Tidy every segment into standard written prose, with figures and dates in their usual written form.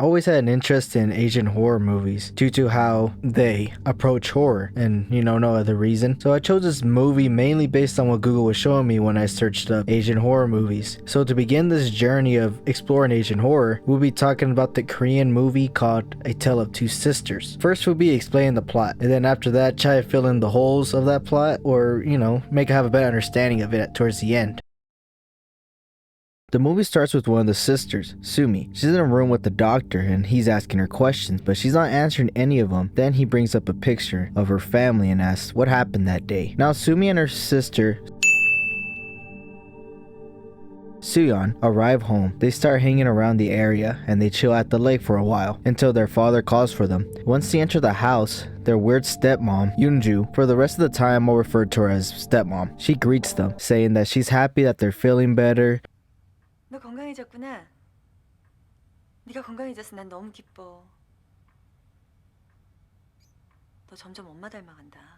always had an interest in Asian horror movies due to how they approach horror and, no other reason. So I chose this movie mainly based on what Google was showing me when I searched up Asian horror movies. So to begin this journey of exploring Asian horror, we'll be talking about the Korean movie called A Tale of Two Sisters. First we'll be explaining the plot, and then after that try to fill in the holes of that plot, or, make it have a better understanding of it towards the end. The movie starts with one of the sisters, Sumi. She's in a room with the doctor and he's asking her questions, but she's not answering any of them. Then he brings up a picture of her family and asks what happened that day. Now Sumi and her sister Suyeon arrive home. They start hanging around the area and they chill at the lake for a while until their father calls for them. Once they enter the house, their weird stepmom, Yoonju, for the rest of the time I'll refer to her as stepmom, she greets them, saying that she's happy that they're feeling better. 너 건강해졌구나. 네가 건강해져서 난 너무 기뻐. 너 점점 엄마 닮아간다.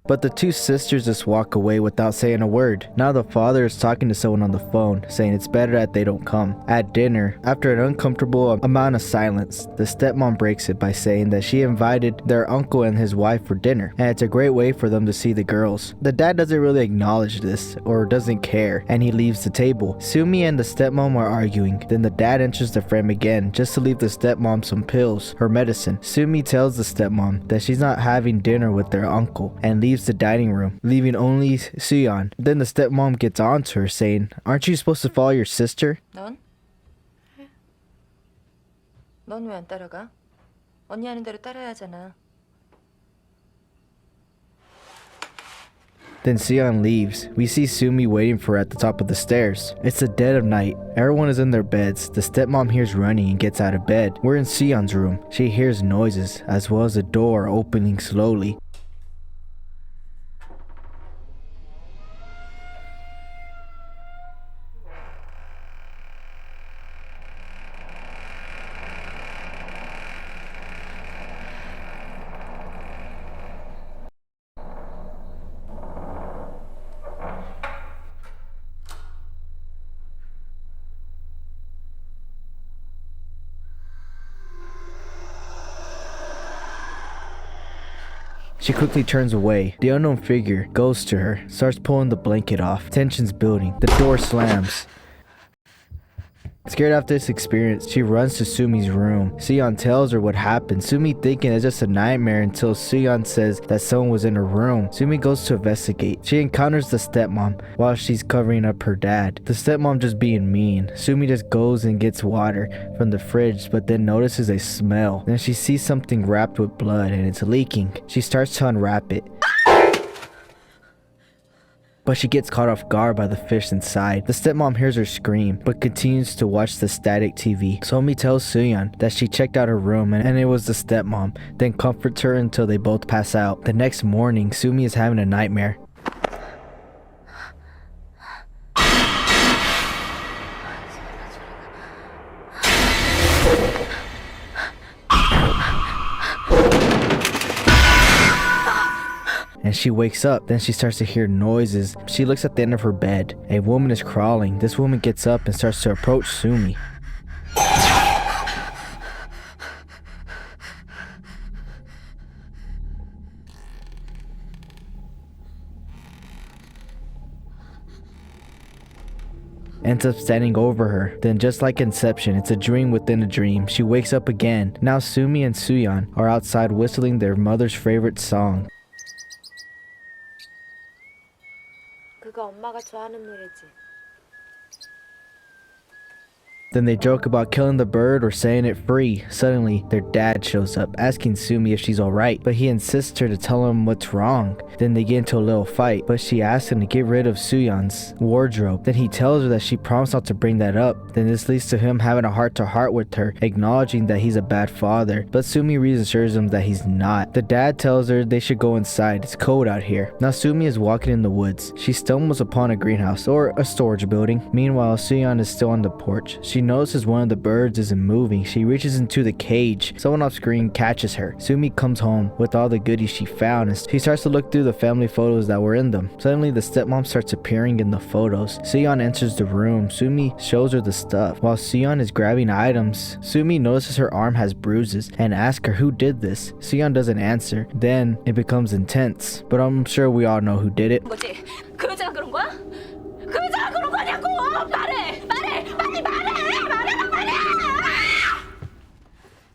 But the two sisters just walk away without saying a word. Now the father is talking to someone on the phone, saying it's better that they don't come. At dinner, after an uncomfortable amount of silence, the stepmom breaks it by saying that she invited their uncle and his wife for dinner, and it's a great way for them to see the girls. The dad doesn't really acknowledge this, or doesn't care, and he leaves the table. Sumi and the stepmom are arguing. Then the dad enters the frame again, just to leave the stepmom some pills, her medicine. Sumi tells the stepmom that she's not having dinner with their uncle, and leaves the dining room, leaving only Suyeon. Then the stepmom gets on to her, saying, "Aren't you supposed to follow your sister?" 넌? 넌 왜 안 따라가? 언니 하는 대로 따라야 하잖아. Then Suyeon leaves. We see Sumi waiting for her at the top of the stairs. It's the dead of night. Everyone is in their beds. The stepmom hears running and gets out of bed. We're in Suyeon's room. She hears noises, as well as a door opening slowly. She quickly turns away. The unknown figure goes to her, starts pulling the blanket off. Tension's building. The door slams. Scared after this experience, she runs to Sumi's room. Suyeon tells her what happened. Sumi thinking it's just a nightmare until Suyeon says that someone was in her room. Sumi goes to investigate. She encounters the stepmom while she's covering up her dad. The stepmom just being mean. Sumi just goes and gets water from the fridge, but then notices a smell. Then she sees something wrapped with blood and it's leaking. She starts to unwrap it, but she gets caught off guard by the fish inside. The stepmom hears her scream, but continues to watch the static TV. Somi tells Suyeon that she checked out her room and it was the stepmom, then comforts her until they both pass out. The next morning, Sumi is having a nightmare. And she wakes up. Then she starts to hear noises. She looks at the end of her bed. A woman is crawling. This woman gets up and starts to approach Sumi. Ends up standing over her. Then just like Inception, it's a dream within a dream. She wakes up again. Now Sumi and Suyeon are outside whistling their mother's favorite song. 그거 엄마가 좋아하는 노래지. Then they joke about killing the bird or setting it free. Suddenly, their dad shows up, asking Sumi if she's alright, but he insists her to tell him what's wrong. Then they get into a little fight, but she asks him to get rid of Suyeon's wardrobe. Then he tells her that she promised not to bring that up. Then this leads to him having a heart-to-heart with her, acknowledging that he's a bad father, but Sumi reassures him that he's not. The dad tells her they should go inside, it's cold out here. Now Sumi is walking in the woods. She stumbles upon a greenhouse, or a storage building. Meanwhile, Suyeon is still on the porch. She She notices one of the birds isn't moving. She reaches into the cage. Someone off screen catches her. Sumi comes home with all the goodies she found and she starts to look through the family photos that were in them. Suddenly the stepmom starts appearing in the photos. Seon enters the room. Sumi shows her the stuff. While Seon is grabbing items, Sumi notices her arm has bruises and asks her who did this. Seon doesn't answer. Then it becomes intense, but I'm sure we all know who did it. 뭐지? 그 여자가 그런 거야? 그 여자가 그런 거냐고! 말해! 빨리 말해!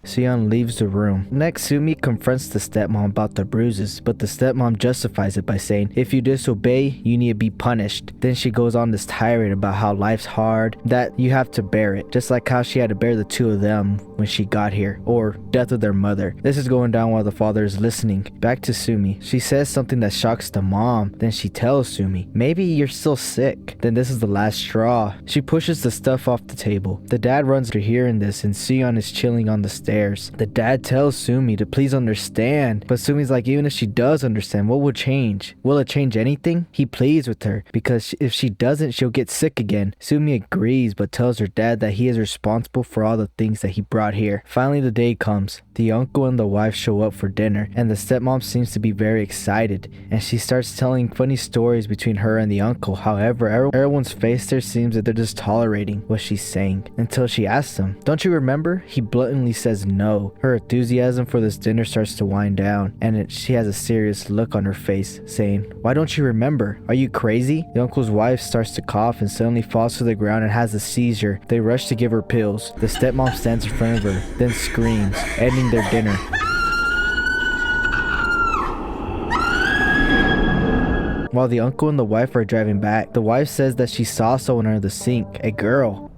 Seon leaves the room. Next, Sumi confronts the stepmom about the bruises, but the stepmom justifies it by saying, if you disobey, you need to be punished. Then she goes on this tirade about how life's hard, that you have to bear it, just like how she had to bear the two of them when she got here, or death of their mother. This is going down while the father is listening. Back to Sumi. She says something that shocks the mom. Then she tells Sumi, maybe you're still sick. Then this is the last straw. She pushes the stuff off the table. The dad runs to hearing this and Seon is chilling on the stairs. The dad tells Sumi to please understand, but Sumi's like, even if she does understand, what will change? Will it change anything? He pleads with her because if she doesn't, she'll get sick again. Sumi agrees but tells her dad that he is responsible for all the things that he brought here. Finally, the day comes. The uncle and the wife show up for dinner and the stepmom seems to be very excited and she starts telling funny stories between her and the uncle. However, everyone's face there seems that they're just tolerating what she's saying until she asks him, don't you remember? He bluntly says no. Her enthusiasm for this dinner starts to wind down and she has a serious look on her face saying, why don't you remember? Are you crazy? The uncle's wife starts to cough and suddenly falls to the ground and has a seizure. They rush to give her pills. The stepmom stands in front of her, then screams, ending their dinner. While the uncle and the wife are driving back, the wife says that she saw someone under the sink, a girl.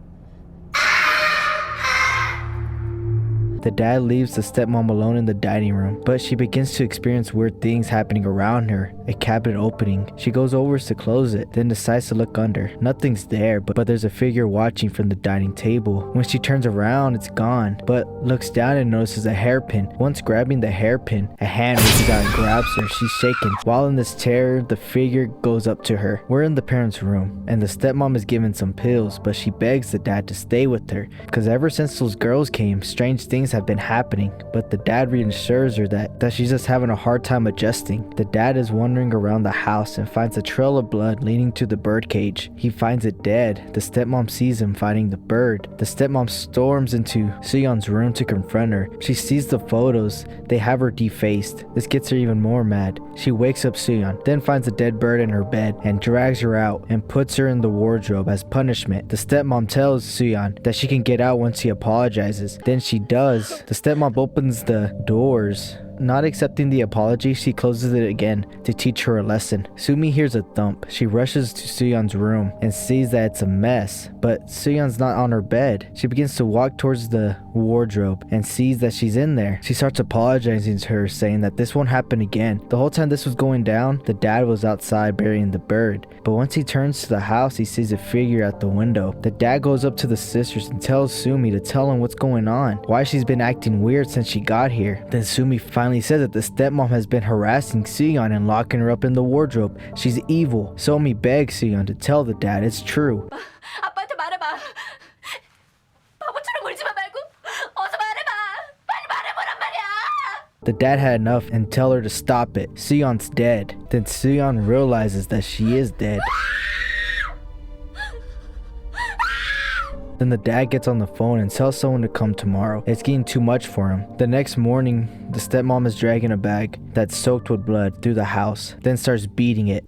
The dad leaves the stepmom alone in the dining room, but she begins to experience weird things happening around her. A cabinet opening. She goes over to close it, then decides to look under. Nothing's there, but there's a figure watching from the dining table. When she turns around, it's gone, but looks down and notices a hairpin. Once grabbing the hairpin, a hand reaches out and grabs her. She's shaken. While in this terror, the figure goes up to her. We're in the parents' room, and the stepmom is given some pills, but she begs the dad to stay with her, because ever since those girls came, strange things have been happening, but the dad reassures her that she's just having a hard time adjusting. The dad is wandering around the house and finds a trail of blood leading to the bird cage. He finds it dead. The stepmom sees him fighting the bird. The stepmom storms into Seon's room to confront her. She sees the photos. They have her defaced. This gets her even more mad. She wakes up Seon, then finds a dead bird in her bed and drags her out and puts her in the wardrobe as punishment. The stepmom tells Seon that she can get out once he apologizes. Then she does. The stepmom opens the doors. Not accepting the apology, she closes it again to teach her a lesson. Sumi hears a thump. She rushes to Seon's room and sees that it's a mess, but Seon's not on her bed. She begins to walk towards the wardrobe and sees that she's in there. She starts apologizing to her, saying that this won't happen again. The whole time this was going down, the dad was outside burying the bird, but once he turns to the house, he sees a figure at the window. The dad goes up to the sisters and tells Sumi to tell him what's going on, why she's been acting weird since she got here. Then Sumi finally says that the stepmom has been harassing Seon and locking her up in the wardrobe. She's evil. Sumi begs Seon to tell the dad it's true. 아빠한테 말해봐. 바보처럼 울지마 말고 어서 말해봐. 빨리 말해보란 말이야. The dad had enough and tell her to stop it. Seon's dead. Then Seon realizes that she is dead. Then the dad gets on the phone and tells someone to come tomorrow. It's getting too much for him. The next morning, the stepmom is dragging a bag that's soaked with blood through the house, then starts beating it.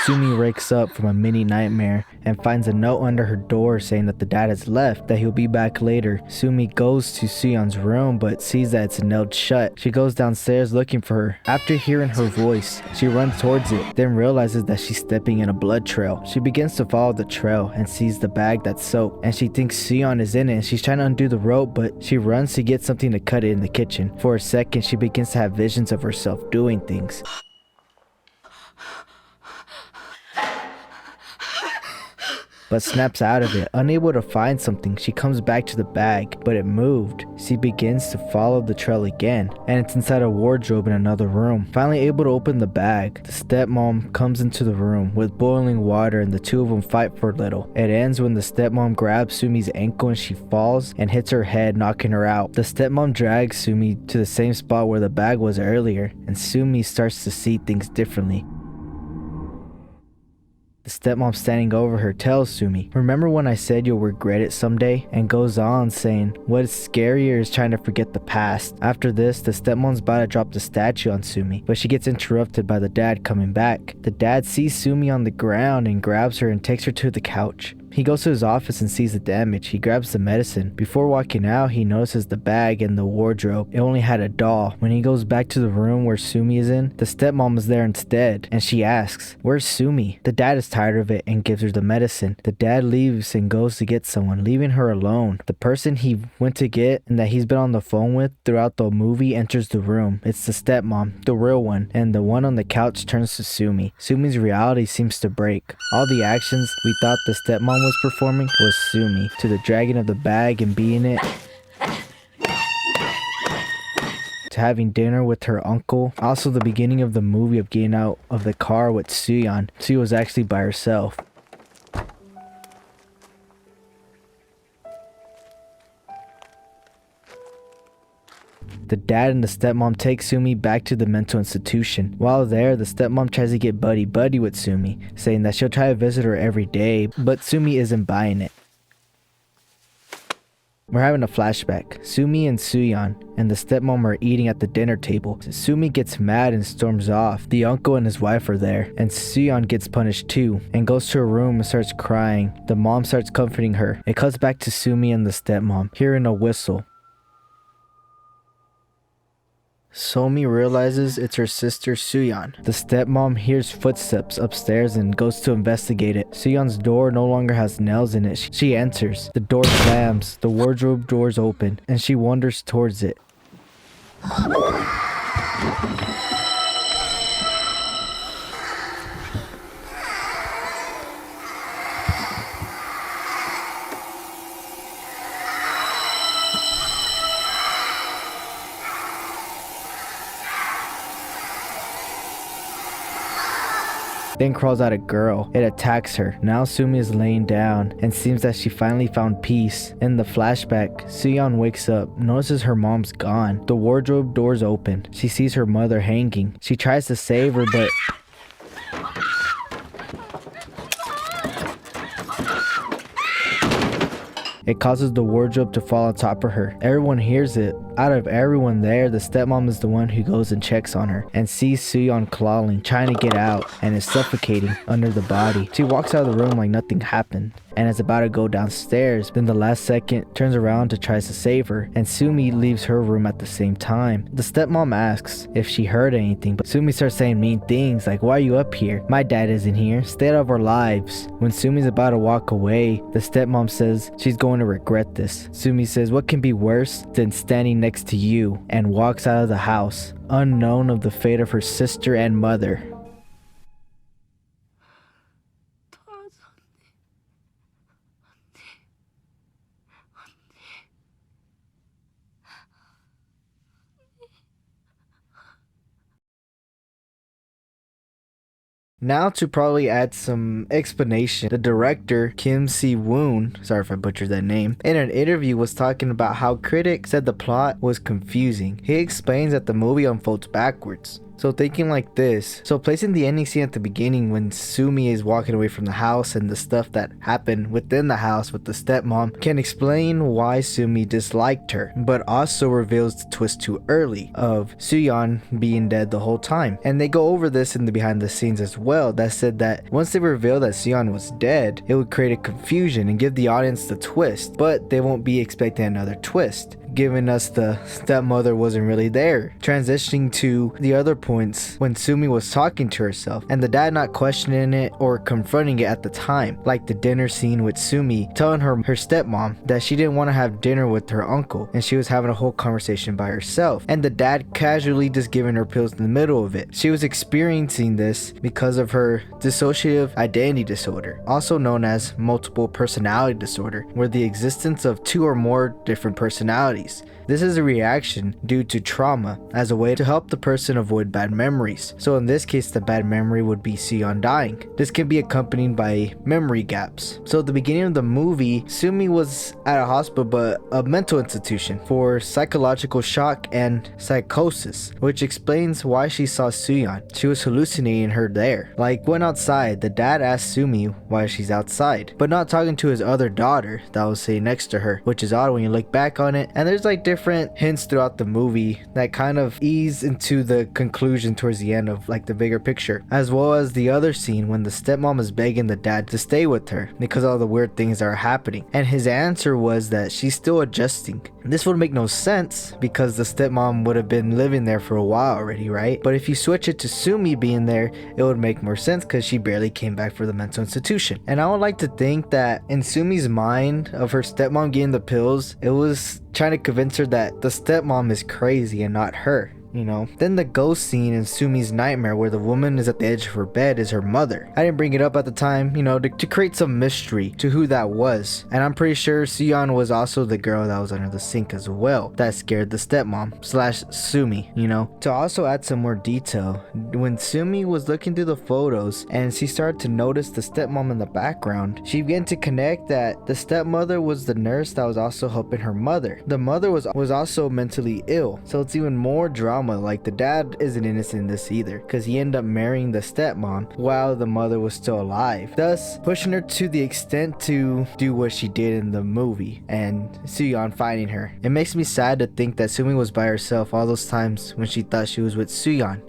Sumi wakes up from a mini nightmare and finds a note under her door saying that the dad has left, that he'll be back later. Sumi goes to Seon's room but sees that it's nailed shut. She goes downstairs looking for her. After hearing her voice, she runs towards it, then realizes that she's stepping in a blood trail. She begins to follow the trail and sees the bag that's soaked, and she thinks Seon is in it and she's trying to undo the rope, but she runs to get something to cut it in the kitchen. For a second, she begins to have visions of herself doing things. but snaps out of it. Unable to find something, she comes back to the bag, but it moved. She begins to follow the trail again, and it's inside a wardrobe in another room. Finally able to open the bag, the stepmom comes into the room with boiling water and the two of them fight for a little. It ends when the stepmom grabs Sumi's ankle and she falls and hits her head, knocking her out. The stepmom drags Sumi to the same spot where the bag was earlier, and Sumi starts to see things differently. The stepmom standing over her tells Sumi, "Remember when I said you'll regret it someday?" and goes on saying, "What is scarier is trying to forget the past." After this, the stepmom's about to drop the statue on Sumi, but she gets interrupted by the dad coming back. The dad sees Sumi on the ground and grabs her and takes her to the couch. He goes to his office and sees the damage. He grabs the medicine. Before walking out, he notices the bag and the wardrobe. It only had a doll. When he goes back to the room where Sumi is in, the stepmom is there instead, and she asks, "Where's Sumi?" The dad is tired of it and gives her the medicine. The dad leaves and goes to get someone, leaving her alone. The person he went to get and that he's been on the phone with throughout the movie enters the room. It's the stepmom, the real one, and the one on the couch turns to Sumi. Sumi's reality seems to break. All the actions we thought the stepmom was performing was Sumi, to the dragging of the bag and being it, to having dinner with her uncle, also the beginning of the movie of getting out of the car with Suyeon. She was actually by herself. The dad and the stepmom take Sumi back to the mental institution. While there, the stepmom tries to get buddy-buddy with Sumi, saying that she'll try to visit her every day, but Sumi isn't buying it. We're having a flashback. Sumi and Suyeon and the stepmom are eating at the dinner table. Sumi gets mad and storms off. The uncle and his wife are there, and Suyeon gets punished too and goes to her room and starts crying. The mom starts comforting her. It cuts back to Sumi and the stepmom, hearing a whistle. Somi realizes it's her sister Suyeon. The stepmom hears footsteps upstairs and goes to investigate it. Suyeon's door no longer has nails in it. She enters. The door slams, the wardrobe doors open, and she wanders towards it. Then crawls out a girl. It attacks her. Now Sumi is laying down and seems that she finally found peace. In the flashback, Suyeon wakes up, notices her mom's gone. The wardrobe doors open. She sees her mother hanging. She tries to save her, but it causes the wardrobe to fall on top of her. Everyone hears it. Out of everyone there, the stepmom is the one who goes and checks on her and sees Suyeon clawing, trying to get out, and is suffocating under the body. She walks out of the room like nothing happened and is about to go downstairs. Then the last second turns around to try to save her, and Sumi leaves her room at the same time. The stepmom asks if she heard anything, but Sumi starts saying mean things like, "Why are you up here? My dad isn't here. Stay out of our lives." When Sumi's about to walk away, the stepmom says she's going to regret this. Sumi says, "What can be worse than standing next to you?" and walks out of the house, unknown of the fate of her sister and mother. Now to probably add some explanation, the director, Kim Si-woon, sorry if I butchered that name, in an interview was talking about how critics said the plot was confusing. He explains that the movie unfolds backwards. So thinking like this, so placing the ending scene at the beginning when Sumi is walking away from the house and the stuff that happened within the house with the stepmom can explain why Sumi disliked her, but also reveals the twist too early of Suyeon being dead the whole time. And they go over this in the behind the scenes as well, that said that once they reveal that Suyeon was dead, it would create a confusion and give the audience the twist, but they won't be expecting another twist. giving us the stepmother wasn't really there. Transitioning to the other points when Sumi was talking to herself and the dad not questioning it or confronting it at the time, like the dinner scene with Sumi telling her stepmom that she didn't want to have dinner with her uncle and she was having a whole conversation by herself, and the dad casually just giving her pills in the middle of it. She was experiencing this because of her dissociative identity disorder, also known as multiple personality disorder, where the existence of two or more different personalities. This is a reaction due to trauma as a way to help the person avoid bad memories. So in this case, the bad memory would be Sion dying. This can be accompanied by memory gaps. So at the beginning of the movie, Sumi was at a hospital, but a mental institution for psychological shock and psychosis, which explains why she saw Suyeon. She was hallucinating her there. Like when outside, the dad asked Sumi why she's outside, but not talking to his other daughter that was sitting next to her, which is odd when you look back on it. And there's like different hints throughout the movie that kind of ease into the conclusion towards the end of like the bigger picture, as well as the other scene when the stepmom is begging the dad to stay with her because all the weird things that are happening, and his answer was that she's still adjusting. This would make no sense because the stepmom would have been living there for a while already, right? But if you switch it to Sumi being there, it would make more sense because she barely came back for the mental institution. And I would like to think that in Sumi's mind of her stepmom getting the pills, it was trying to convince her that the stepmom is crazy and not her. You know, then the ghost scene in Sumi's nightmare where the woman is at the edge of her bed is her mother. I didn't bring it up at the time, you know, to create some mystery to who that was. And I'm pretty sure Sion was also the girl that was under the sink as well that scared the stepmom slash Sumi, you know. To also add some more detail, when Sumi was looking through the photos and she started to notice the stepmom in the background, she began to connect that the stepmother was the nurse that was also helping her mother. The mother was also mentally ill, so it's even more drama. Like the dad isn't innocent in this either because he ended up marrying the stepmom while the mother was still alive, thus pushing her to the extent to do what she did in the movie and Suyeon finding her. It makes me sad to think that Sumi was by herself all those times when she thought she was with Suyeon.